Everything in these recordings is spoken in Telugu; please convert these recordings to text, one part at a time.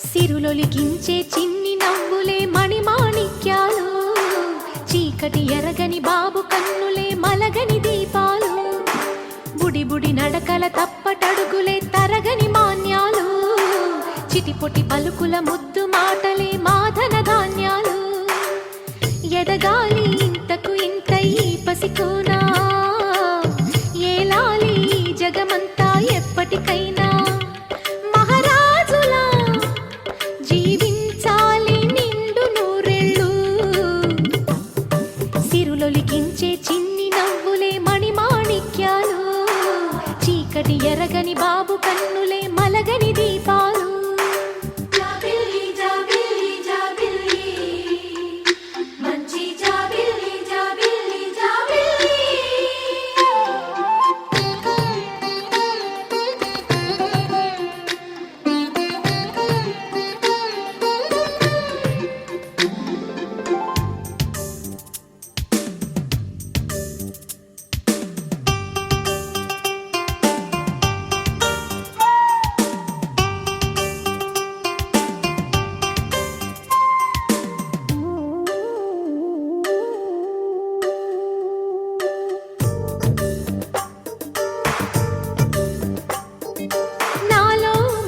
సిరులొలికించే చిన్ని నవ్వులే మణిమాణిక్యాలు, చీకటి ఎరగని బాబు కన్నులే మలగని దీపాలు, బుడి బుడి నడకల తప్పటడుగులే తరగని మాన్యాలు, చిటిపొటి పలుకుల ముద్దు మాటలే మాధన ధాన్యాలు. ఎదగాలి ఇంతకు ఇంత ఈ పసికోనా, ఏలాలి జగమంతా ఎప్పటికైనా, సిరులొలికించే చిన్ని నవ్వులే మణిమాణిక్యాలు, చీకటి ఎరగని బాబు కన్నులే మలగని దీపాలు.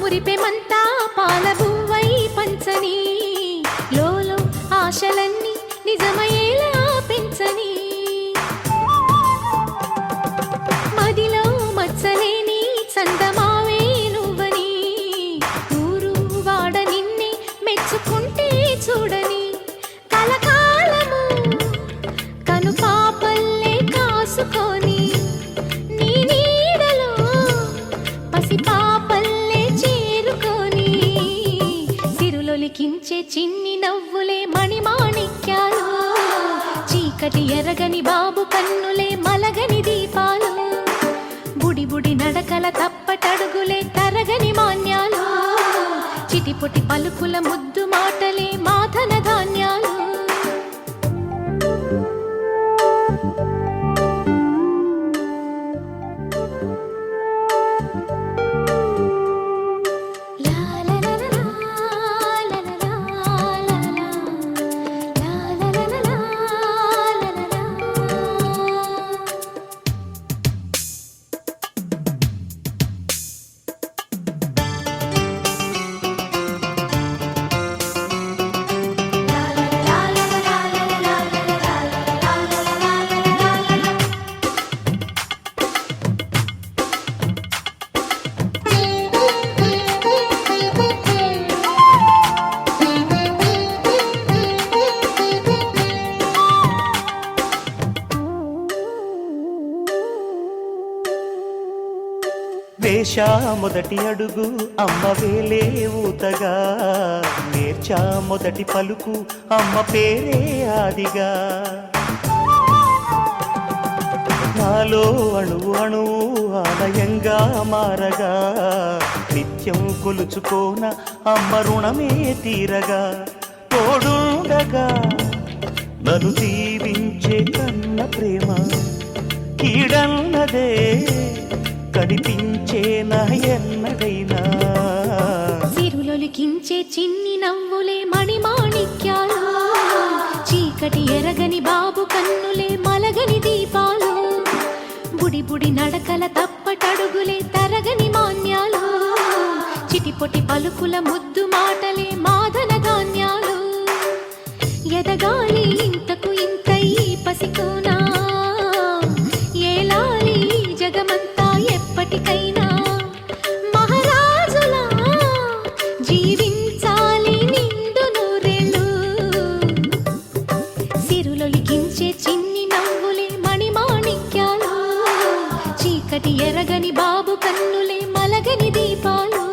మురిపెమంతా పాలబువ్వై పంచని, లోలో ఆశలన్నీ నిజమయ్యేలా పెంచని, మదిలో మచ్చలేని చందమావే నువ్వని, ఊరు వాడ నిన్నే మెచ్చుకుంటే చూడని, కలకాలము కను పాపల్లే కాసుకొని, నీ నీడలో పసిపాపల్లే సిరులొలికించే చిన్ని నవ్వులే మణిమాణిక్యాలు, చీకటి ఎరగని బాబు కన్నులే మలగని దీపాలు, బుడి బుడి నడకల తప్పటడుగులే తరగని మాన్యాలు, చిటిపొటి పలుకుల ముద్దు మాటలే మాధన ధాన్యాలు. వేశా మొదటి అడుగు అమ్మ వేలే ఊతగా, నేర్చా మొదటి పలుకు అమ్మ పేరే ఆదిగా, నాలో అణువు అణువు ఆలయంగా మారగా, నిత్యం కొలుచుకోన అమ్మ రుణమే తీరగా, తోడుండగా నన్ను దీవించే కన్న ప్రేమ కీడన్నదే కనిపించే నా ఎన్నడైనా. సిరులొలికించే చిన్ని నవ్వులే మణిమాణిక్యాలు, చీకటి ఎరగని బాబు కన్నులే మలగని దీపాలు, బుడి బుడి నడకల తప్పటడుగులే తరగని మాన్యాలు, చిటిపొటి పలుకుల ముద్దు మాటలే మాధన ధాన్యాలు. ఎదగాలి ఇంతకు ఇంత ఈ పసికోనా, ఏలాలి జగమంతా ఎప్పటికైనా, మహారాజులా జీవించాలి నిండు నూరేళ్ళు. సిరులొలికించే చిన్ని నవ్వులే మణిమాణిక్యాలు, చీకటి ఎరగని బాబు కన్నులే మలగని దీపాలు.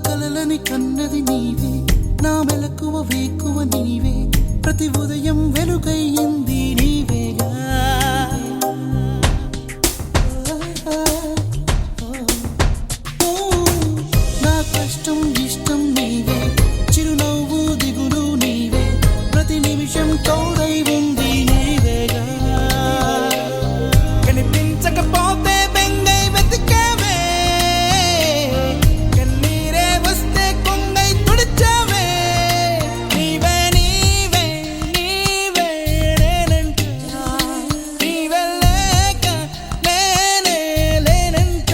కలలని కన్నది నీవే, నా మెలకువ వేకువ నీవే, ప్రతి ఉదయం వెలుగయ్యింది నీవేగా. నా కష్టం ఇష్టం నీవే, చిరునవ్వు దిగులు నీవే, ప్రతి నిమిషం తోడై ఉంది నీవేగా. కనిపించకపోతే బెంగై వెతికావే, కన్నీరే వస్తే కొంగై తుడిచావే. నీవే నీవే నీవే నేనంట, నీవే లేక నేనే లేనంట.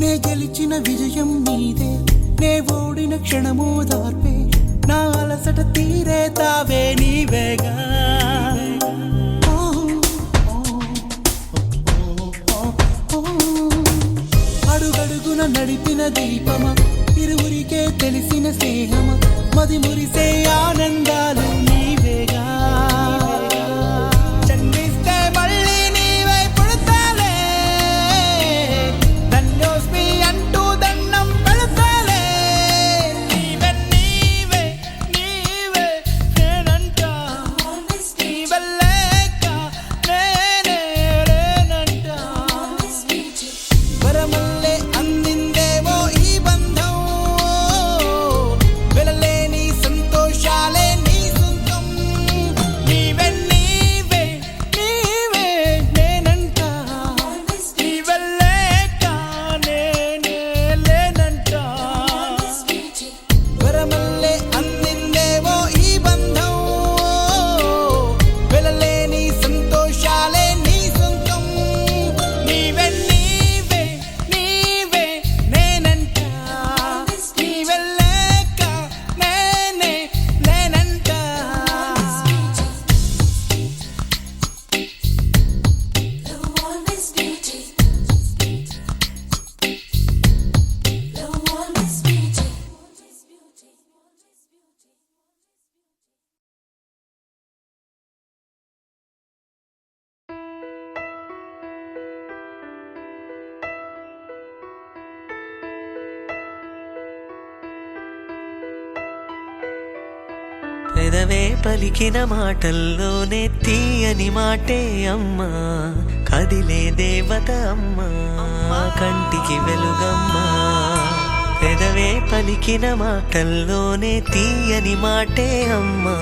నే గెలిచిన విజయం నీదే, నే ఓడిన క్షణమో దార్పే, నా అలసట తీరే తావే నీవేగా. అడుగడుగున నడిపిన దీపమ, ఇరువురికే తెలిసిన స్నేహమ, మది మురిసే ఆనందాలు నీవేగా. జన్మిస్తే మళ్ళీ నీవై పుడతాలే, ధన్యోస్మి అంటూ దండం పెడతాలే. నీవే నీవే నీవే నేనంట, నీవే లేక నేనే లేనంట. వరమల్లే అందిందేవో ఈ బంధం, వెలలేని సంతోషాలే నీ సొంతం. నీవే నీవే నీవే నేనంట, నీవే లేక నేనే లేనంట. వరమల్లే అందిందేవో ఈ బంధం, వెలలేని సంతోషాలే నీ సొంతం. నీవే నీవే నీవే నేనంట, నీవే లేక నేనే లేనంట. పెదవే పలికిన మాటల్లోనే తీయని మాటే అమ్మా, కదిలే దేవత అమ్మా, కంటికి వెలుగమ్మా. పెదవే పలికిన మాటల్లోనే తీయని మాటే అమ్మా,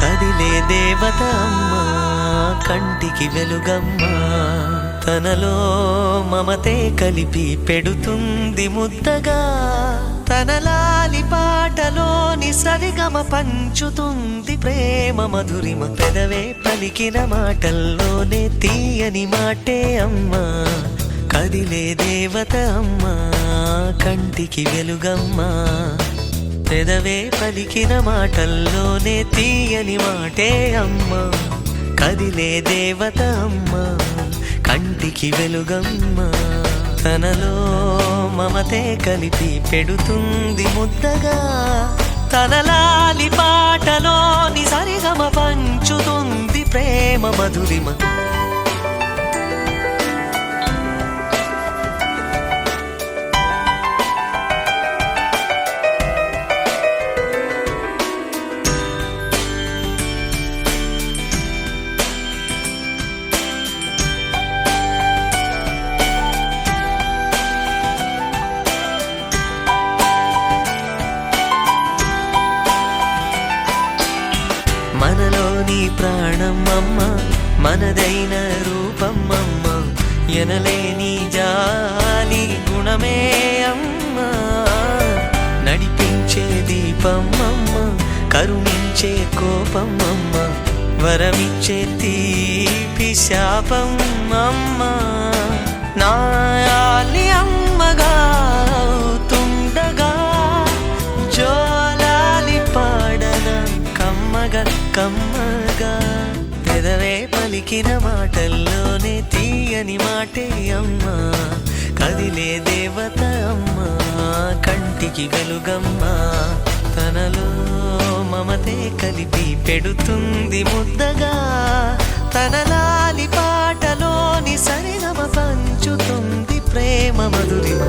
కదిలే దేవత అమ్మా, కంటికి వెలుగమ్మా. తనలో మమతే కలిపి పెడుతుంది ముద్దగా, తన లాలి పాటలోని సరిగమ పంచుతుంది ప్రేమ మధురిమ. పెదవే పలికిన మాటల్లోనే తీయని మాటే అమ్మా, కదిలే దేవత అమ్మా, కంటికి వెలుగమ్మా. పెదవే పలికిన మాటల్లోనే తీయని మాటే అమ్మా, కదిలే దేవత అమ్మా, కంటికి వెలుగమ్మా. తనలో మమతే కలిపి పెడుతుంది ముద్దగా, తన లాలి పాటలోని సరిగమ పంచుతుంది ప్రేమ మధురిమ. మనలోని ప్రాణం అమ్మ, మనదైన రూపం అమ్మ, ఎనలేని జాలి గుణమే అమ్మ, నడిపించే దీపం అమ్మ, కరుణించే కోపం అమ్మ, వరమిచ్చే తీపి శాపం అమ్మ. నాయాలి అమ్మగా అవుతుండగా జోలాలి పాడన కమ్మగా కమ్మగా. పెదవే పలికిన మాటల్లోనే తీయని మాటే అమ్మా, కదిలే దేవత అమ్మా, కంటికి వెలుగమ్మా. తనలో మమతే కలిపి పెడుతుంది ముద్దగా, తన లాలి పాటలోని సరిగమ పంచుతుంది ప్రేమ మధురిమ.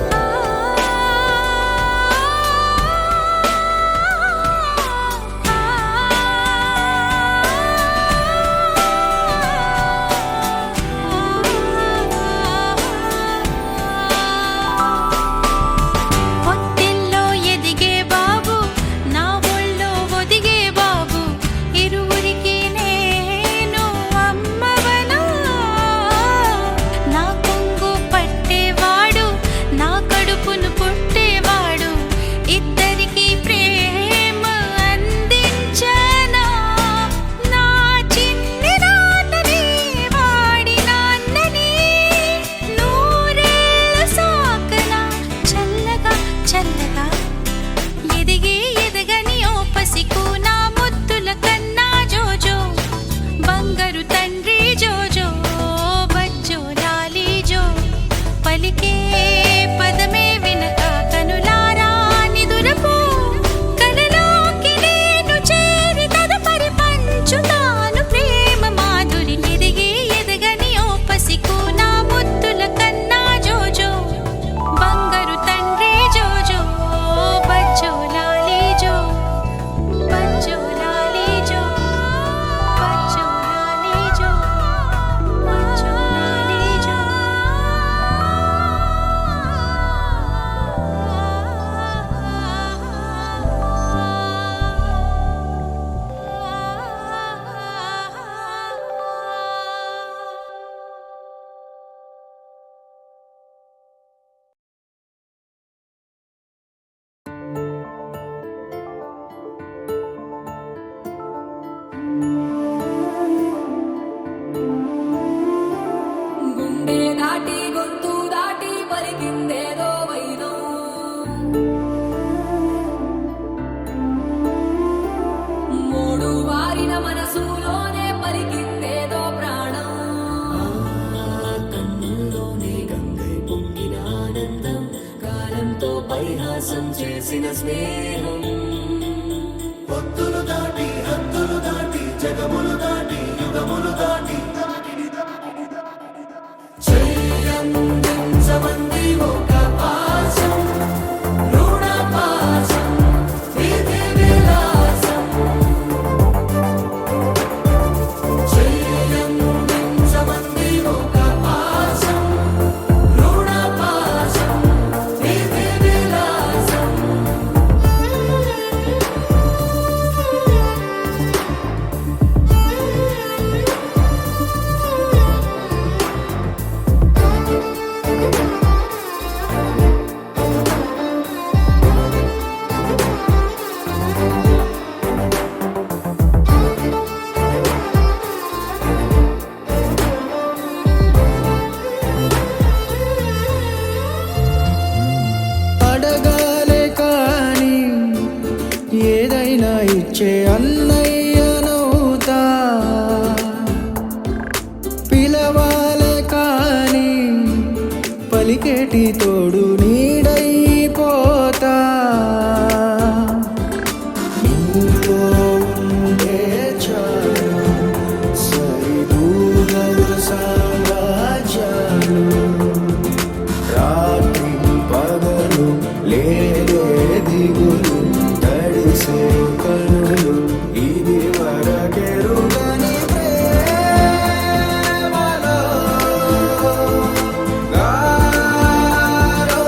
చేసిన స్నేహం పొత్తులు దాటి హద్దులు దాటి జగములు దాటి యుగములు దాటి చెయ్యందించమంది ఒక పాశం రుణ పాశం విధి విలాసం చెయ్యందించమంది ఒక పాశం రుణ పాశం విధి విలాసం. అడగాలే కాని ఏదైనా ఇచ్చే అన్నయ్యనవుతా, పిలవాలే కాని పలికేటి తోడు నీడైపోతా. నీలో ఉండే చాలు సరిదూగలు సామ్రాజ్యాలు, రాత్రి పగలు లేదే దిగులు తడిసే కనులు ఇది వరకెరుగని ప్రేమలో గారో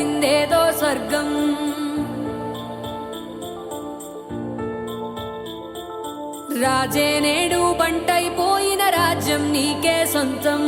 వెలసిందేదో స్వర్గం. రాజే నేడు బంటైపోయిన రాజ్యం నీకే సొంతం.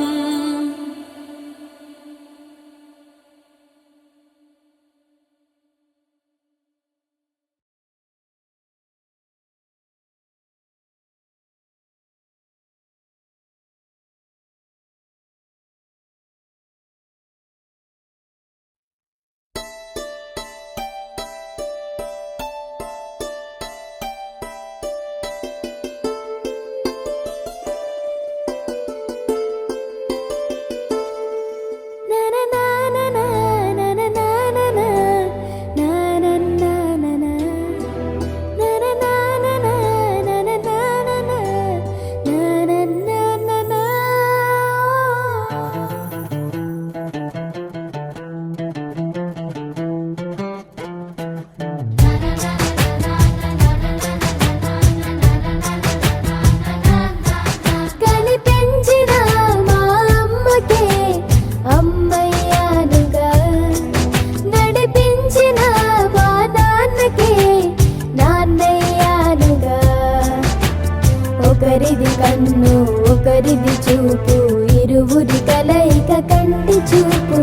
ఒకరిది కన్ను ఒకరిది చూపు, ఇరువురి కలయిక కంటి చూపు.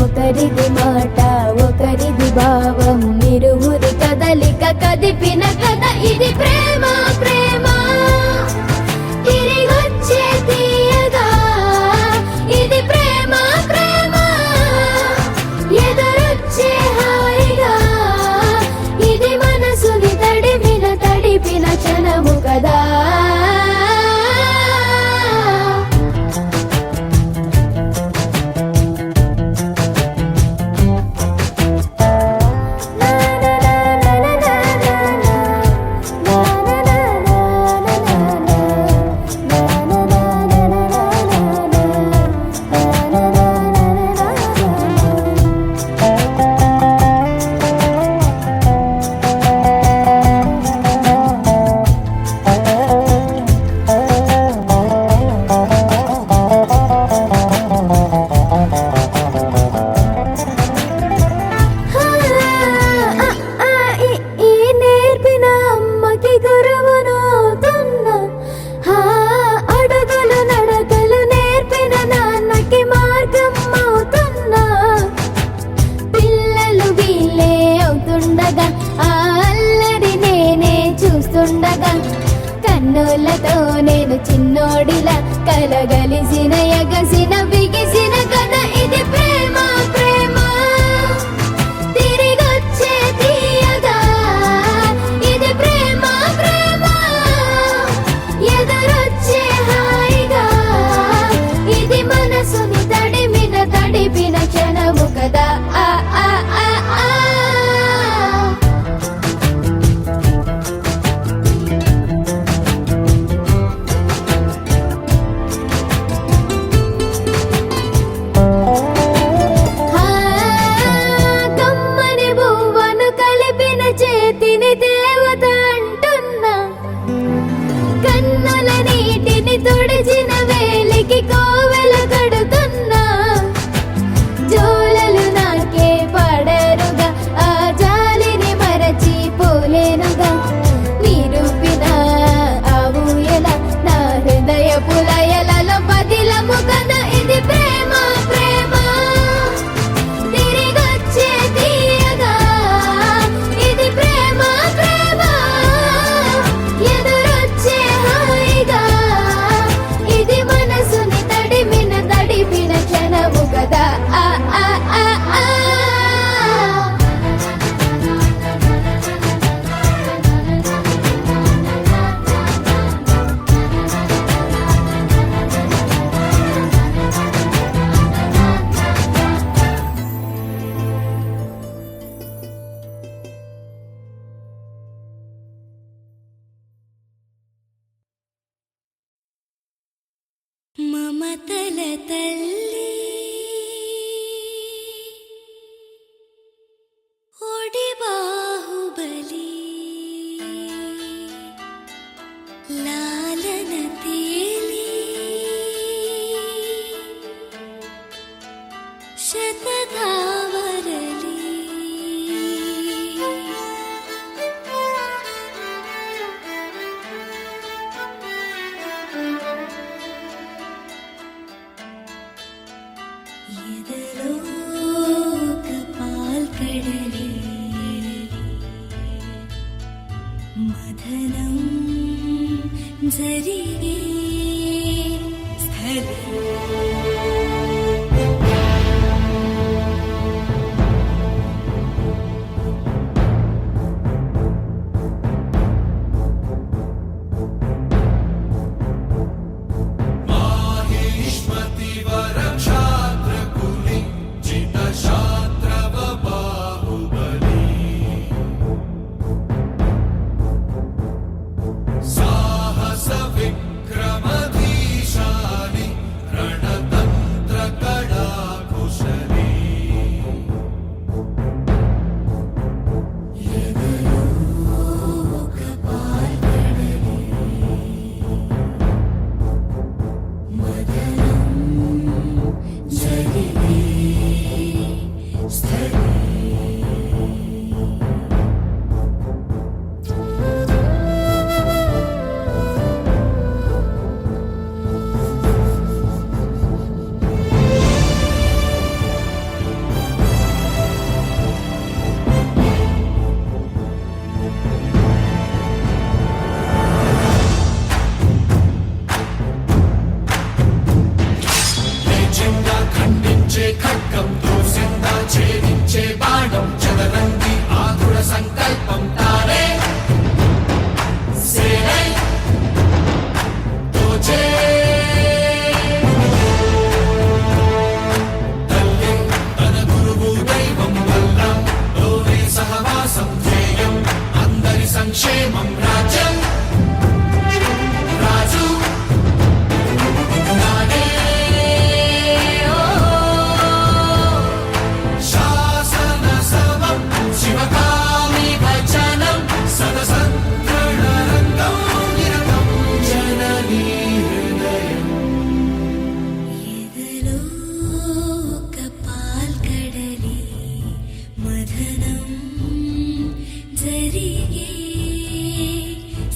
ఒకరిది మాట ఒకరిది భావం, ఇరువురి కదలిక కదిపిన కథ ఇది ప్రేమ. ప్రేమ తిరిగొచ్చే తీయగా ఇది ప్రేమ. ప్రేమ ఎదురొచ్చే హాయిగా ఇది మనసుని తడిపిన క్షణము కదా. కన్నులతో నేను చిన్నోడిలా కలగలిసిన ఎగసిన బిగిసిన కథ ఇది ప్రేమ. ప్రేమ తిరిగొచ్చే తీయగా ఇది ప్రేమ. ప్రేమ ఎదురొచ్చే హాయిగా ఇది మనసుని తడిపిన క్షణము కదా. కన్నుల నీటిని తుడిచిన వేలికి కోవెల కడుతున్నా, జోలలు నాకే పడరుగా ఆ జాలిని మరచి పోలేనుగా. నిరూపిన ఆ ఊయల నా హృదయ పులయలలో పదిలము కదా ఇది ప్రేమ. ప్రేమ తిరిగొచ్చే తీయగా ఇది ప్రేమ. ప్రేమ ఎదురొచ్చే హాయిగా ఇది మనసుని తడిపిన క్షణము కదా. మమతల తల్లి ఒడి బాహుబలి, లాలన తేలి శతధావరలి. జరిగే స్థలి माहेश्मतिवरक्षात्रकुलि जितशात्रवबाहुबली साहसविक्रमधीशानि रणतन्त्रकडाकुशली లేచిందా ఖండించే ఖడ్గం దూసిందా ఛేదించే బాణం చదరంగి ఆకుల సంకల్పం తానే సేనై తోచే తల్లి తన గురువు దైవం వల్ల లోనే సహవాసం ధ్యేయం అందరి సంక్షేమం రాజ్యం రాజు నానే శాసన సమం శివకామి భజనం సదసంకృణరంగం నిరతం జననీ హృదయం ఎదలో ఒక పాల్కడలి మదనం జరిగే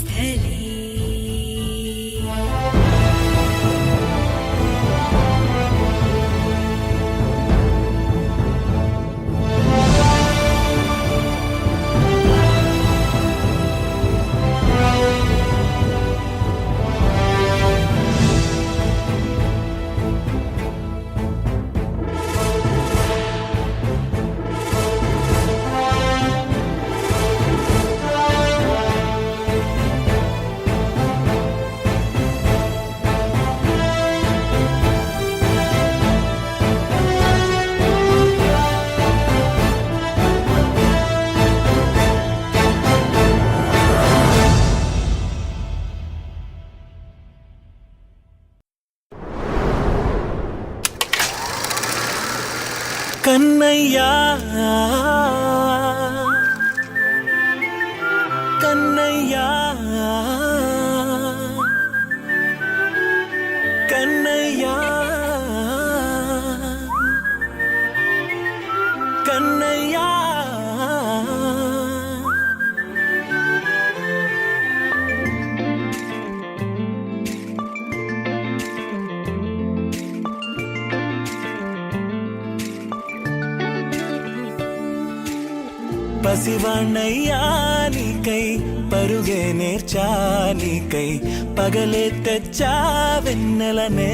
స్థలి కన్నయ్యా కన్నయ్యా కన్నయ్యా కన్నయ్యా పసివాణ్ణయ్యా నీకై పరుగే నేర్చా నీకై పగలే తెచ్చా వెన్నెలనే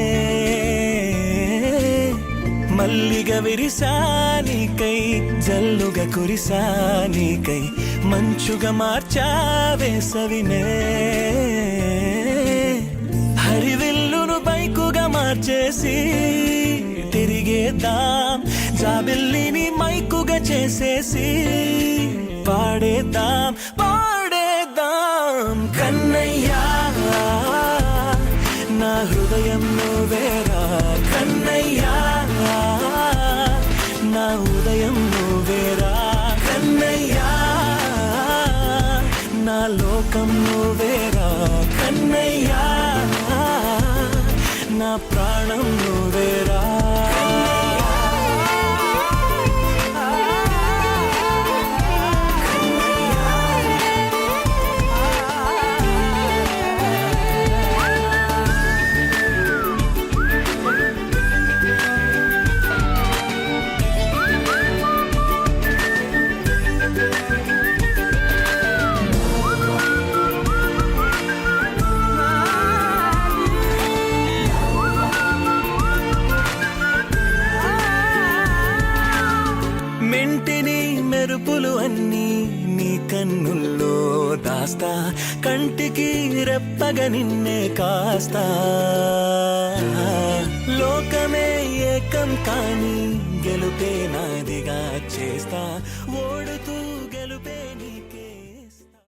మల్లిగ విరిసా నీకై జల్లుగా కురిసా నీకై మంచుగా మార్చా వేసవినే హరివిల్లును బైకుగా మార్చేసి తిరిగేద్దాం జాబిల్లిని మైకుగా చేసేసి పాడేద్దాం పాడేద్దాం కన్నయ్యా నా హృదయం నువ్వేరా కన్నయ్యా నా ఉదయం నువ్వేరా కన్నయ్యా నా లోకం నువ్వేరా కన్నయ్యా నా ప్రాణం నువ్వేరా మెంటిని మెరుపులు అన్నీ నీ కన్నుల్లో దాస్తా, కంటికి రెప్పగా నిన్నే కాస్తా. లోకమే ఏకం కాని గెలుపే నాదిగా చేస్తా, ఓడుతూ గెలుపే నీకేస్తా.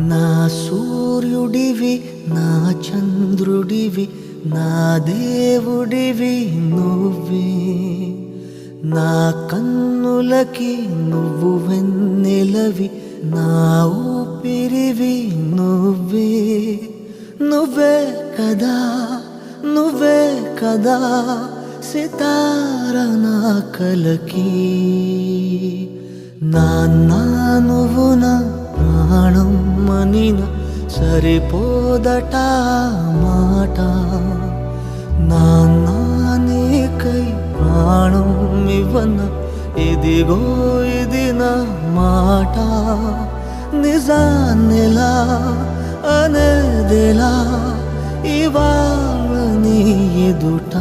నా సూర్యుడివి, నా చంద్రుడివి, నా దేవుడివి నువ్వే. నా కన్నులకి నువ్వు వెన్నెలవి, నా ఊపిరివి నువ్వే. నువ్వే కదా, నువ్వే కదా సితార నా కలకి. నాన్న నువ్వు నా ప్రాణం మనిన సరిపోదట మాట. నాన్న నీకై ప్రాణం ఇవ్వన ఇదిగో ఇది నా మాట. నిజాన్నిలా అనేదిలా ఇవాళ నీ ఎదుట.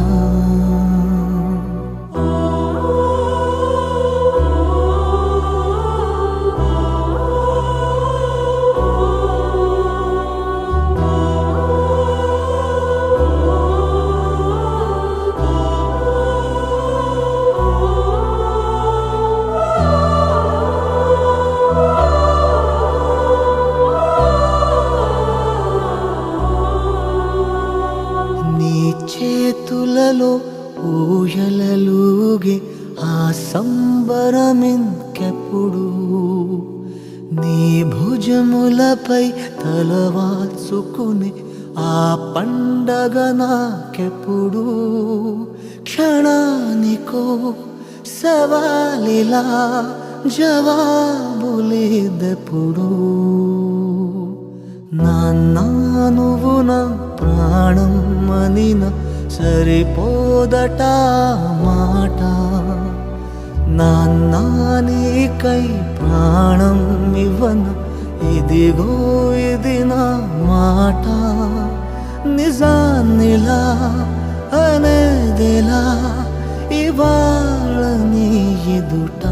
చేతులలో ఊయలలుగే ఆ సంబరమింకెప్పుడు. నీ భుజములపై తలవాల్చుకుని ఆ పండగ నాకెప్పుడు. క్షణానికో సవాలిలా జవాబులేదెప్పుడు. నాన్న నువ్వు నా ప్రాణం మనిన సరిపోదట మాట. నాన్న నీకై ప్రాణం ఇవ్వన ఇదిగో ఇది నా మాట. నిజాన్నిలా అనేదిలా ఇవాళ నీ ఎదుట.